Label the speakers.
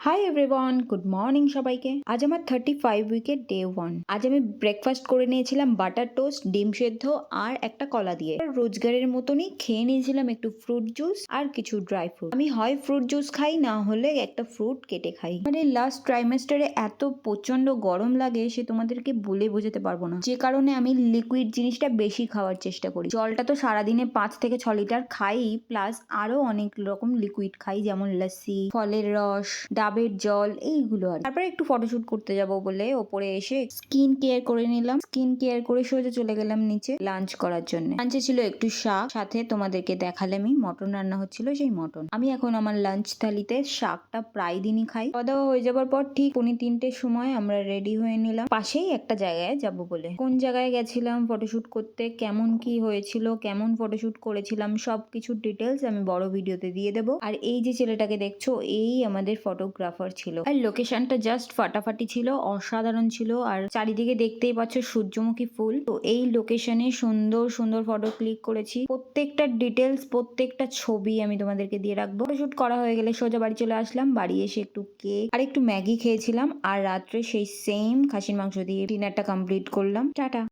Speaker 1: Hi everyone, good morning সবাইকে। আজ আমার 35 উইকের ডে 1। আজ আমি ব্রেকফাস্ট করে নিয়েছিলাম বাটার টোস্ট, ডিম সেদ্ধ আর একটা কলা দিয়ে। রোজগারের মতনই খেয়ে নিয়েছিলাম একটু ফ্রুট জুস আর কিছু ড্রাই ফ্রুট। আমি হয় ফ্রুট জুস খাই, না হলে একটা ফ্রুট কেটে খাই। মানে লাস্ট ট্রাইমেস্টারে এত প্রচন্ড গরম লাগে সে তোমাদেরকে বলে বোঝাতে পারবো না, যে কারণে আমি লিকুইড জিনিসটা বেশি খাওয়ার চেষ্টা করি। জলটা তো সারাদিনে 5 থেকে 6 লিটার খাই, প্লাস আরো অনেক রকম লিকুইড খাই, যেমন লস্যি, ফলের রস, ডাবের জল, এইগুলো। আর তারপরে একটু ফটোশুট করতে যাব বলে ওপরে এসে স্কিন কেয়ার করে নিলাম। স্কিন কেয়ার করে সোজা চলে গেলাম নিচে লাঞ্চ করার জন্য। লাঞ্চে ছিল একটু শাক, সাথে তোমাদেরকে দেখালামই মটন রান্না হচ্ছিল, সেই মটন। আমি এখন আমার লাঞ্চ থালিতে শাকটা প্রায় দিনই খাই। খাওয়া দাওয়া হয়ে যাবার পর ঠিক 3:45-এর সময় আমরা রেডি হয়ে নিলাম পাশেই একটা জায়গায় যাব বলে। কোন জায়গায় গেছিলাম ফটোশুট করতে, কেমন কি হয়েছিল, কেমন ফটোশুট করেছিলাম, সবকিছু ডিটেলস আমি বড় ভিডিওতে দিয়ে দেবো। আর এই যে ছেলেটাকে দেখছো, এই আমাদের ফটোগ্রাফার ছিল। আর লোকেশনটা জাস্ট ফাটাফাটি ছিল, অসাধারণ ছিল। আর চারিদিকে দেখতেই পাচ্ছ সূর্যমুখী ফুল। তো এই লোকেশনে সুন্দর সুন্দর ফটো ক্লিক করেছি। প্রত্যেকটা ডিটেলস, প্রত্যেকটা ছবি আমি তোমাদেরকে দিয়ে রাখবো। ফটোশুট করা হয়ে গেলে সোজা বাড়ি চলে আসলাম। বাড়ি এসে একটু কেক আর একটু ম্যাগি খেয়েছিলাম। আর রাত্রে সেই সেম খাসির মাংস দিয়ে ডিনারটা কমপ্লিট করলাম। টাটা।